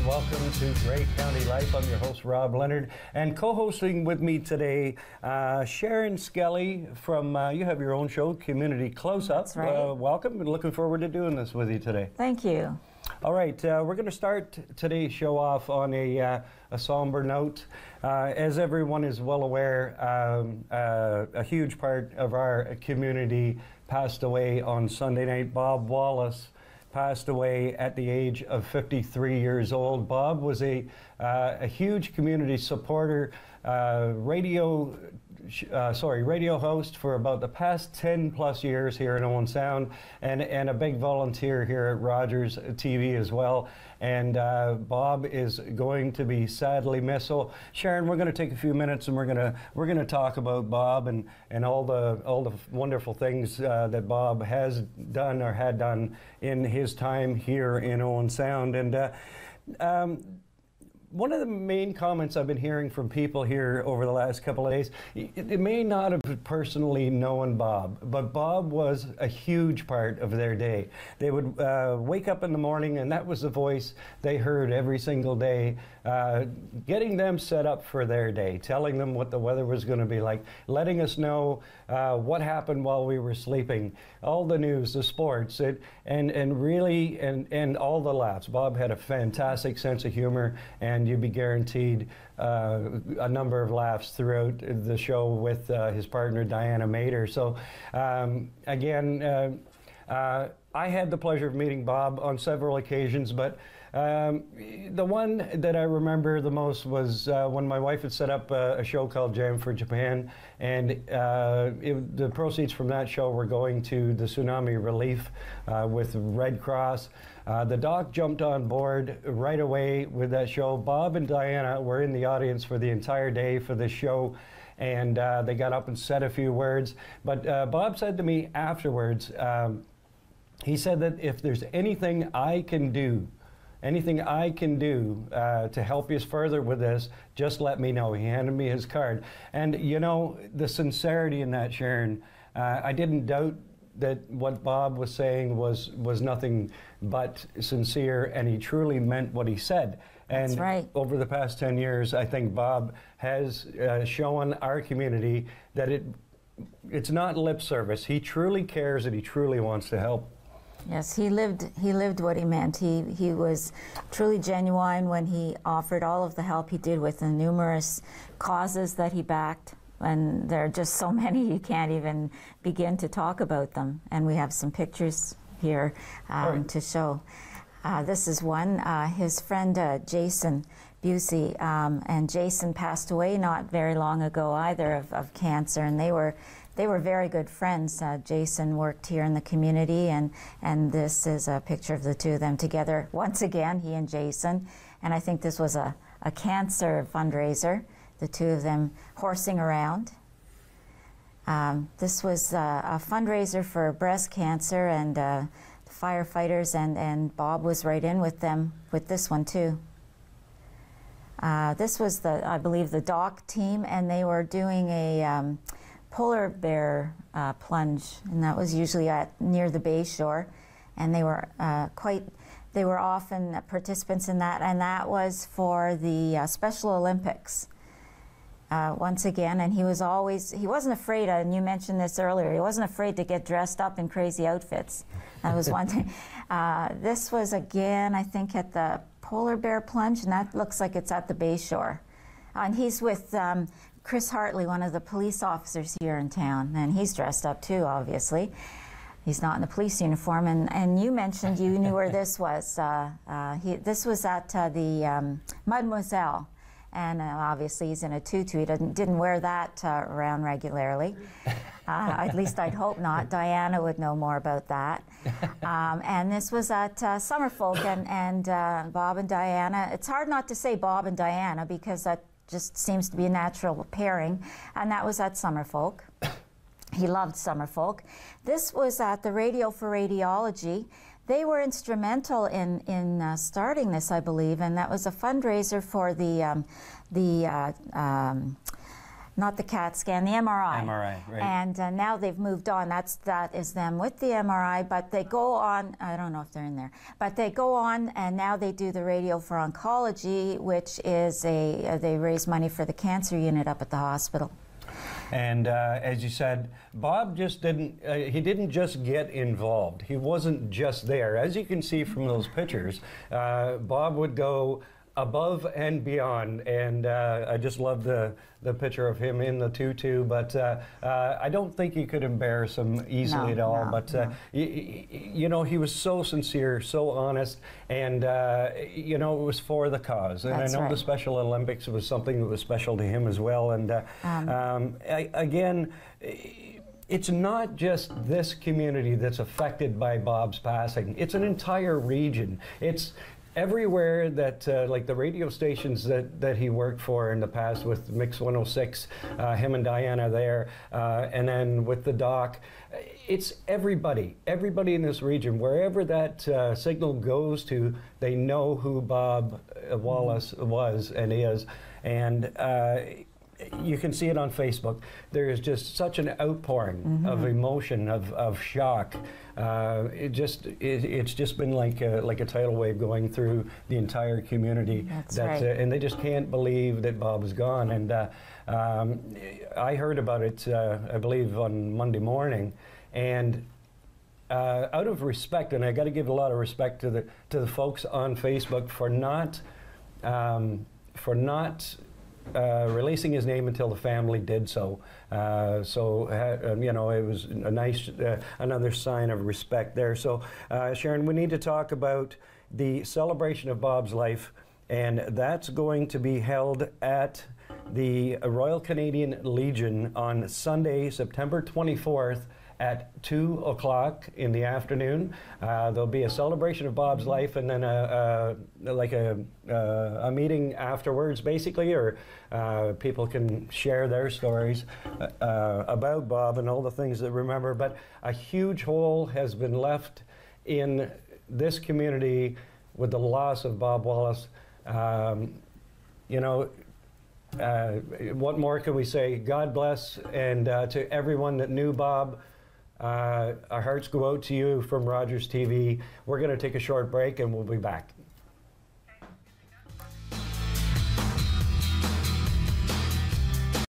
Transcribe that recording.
welcome to Grey County Life. I'm your host, Rob Leonard, and co-hosting with me today, Sharon Skelly from, you have your own show, Community Close-Up. That's right. Welcome, and looking forward to doing this with you today. Thank you. All right, we're going to start today's show off on a somber note. As everyone is well aware, a huge part of our community passed away on Sunday night. Bob Wallace passed away at the age of 53 years old. Bob was a huge community supporter, radio host for about the past 10 plus years here in Owen Sound, and a big volunteer here at Rogers TV as well. And Bob is going to be sadly missed. So Sharon, we're going to take a few minutes and we're going to talk about Bob and all the wonderful things that Bob has done or had done in his time here in Owen Sound. And one of the main comments I've been hearing from people here over the last couple of days, they may not have personally known Bob, but Bob was a huge part of their day. They would wake up in the morning, and that was the voice they heard every single day, getting them set up for their day, telling them what the weather was going to be like, letting us know what happened while we were sleeping, all the news, the sports, and really all the laughs. Bob had a fantastic sense of humor, and you'd be guaranteed a number of laughs throughout the show with his partner Diana Mater. So again, I had the pleasure of meeting Bob on several occasions, but the one that I remember the most was when my wife had set up a show called Jam for Japan, and the proceeds from that show were going to the tsunami relief with Red Cross. The doc jumped on board right away with that show. Bob and Diana were in the audience for the entire day for the show, and they got up and said a few words. But Bob said to me afterwards, he said that if there's anything I can do to help you further with this, just let me know. He handed me his card. And you know, the sincerity in that, Sharon, I didn't doubt that what Bob was saying was nothing but sincere, and he truly meant what he said. And that's right. Over the past 10 years, I think Bob has shown our community that it's not lip service. He truly cares and he truly wants to help. Yes, he lived what he meant. He was truly genuine when he offered all of the help he did with the numerous causes that he backed. And there are just so many you can't even begin to talk about them. And we have some pictures here to show. This is one, his friend Jason Busey, and Jason passed away not very long ago either of cancer, and they were very good friends. Jason worked here in the community, and this is a picture of the two of them together. Once again, he and Jason, and I think this was a cancer fundraiser, the two of them horsing around. This was a fundraiser for breast cancer, and the firefighters, and Bob was right in with them with this one too. This was I believe the dock team, and they were doing a polar bear plunge, and that was usually near the bay shore, and they were often participants in that, and that was for the Special Olympics. Once again, and he wasn't afraid, and you mentioned this earlier, he wasn't afraid to get dressed up in crazy outfits. That was one thing. This was again, I think, at the polar bear plunge, and that looks like it's at the bay shore. And he's with Chris Hartley, one of the police officers here in town, and he's dressed up too, obviously. He's not in a police uniform, and you mentioned you knew where this was. This was at the Mademoiselle. And obviously he's in a tutu. He didn't wear that around regularly. At least I'd hope not. Diana would know more about that. And this was at Summerfolk, and Bob and Diana. It's hard not to say Bob and Diana because that just seems to be a natural pairing. And that was at Summerfolk. He loved Summerfolk. This was at the Radio for Radiology. They were instrumental in starting this, I believe, and that was a fundraiser for the not the CAT scan, the MRI. MRI, right. And now they've moved on. That is them with the MRI, but they go on, I don't know if they're in there, but they go on and now they do the radio for oncology, which is they raise money for the cancer unit up at the hospital. And as you said, Bob just he didn't just get involved. He wasn't just there. As you can see from those pictures, Bob would go above and beyond, and I just love the picture of him in the tutu, but I don't think you could embarrass him easily at all. But you know, he was so sincere, so honest, and you know, it was for the cause. And That's I know right. the Special Olympics was something that was special to him as well. And again, it's not just this community that's affected by Bob's passing. It's an entire region. It's everywhere that, like the radio stations that he worked for in the past with Mix 106, him and Diana there, and then with the doc, it's everybody in this region, wherever that signal goes to, they know who Bob Wallace was and is. And you can see it on Facebook. There is just such an outpouring of emotion, of shock. It's just been like a tidal wave going through the entire community. That's right. And they just can't believe that Bob is gone. And I heard about it, I believe, on Monday morning. And out of respect, and I got to give a lot of respect to the folks on Facebook for not releasing his name until the family did so. You know, it was a nice, another sign of respect there. So, Sharon, we need to talk about the celebration of Bob's life, and that's going to be held at the Royal Canadian Legion on Sunday, September 24th, at 2 o'clock in the afternoon. There'll be a celebration of Bob's life, and then like a meeting afterwards, basically, or people can share their stories about Bob and all the things they remember. But a huge hole has been left in this community with the loss of Bob Wallace. You know, what more can we say? God bless, and to everyone that knew Bob, our hearts go out to you from Rogers TV. We're going to take a short break, and we'll be back.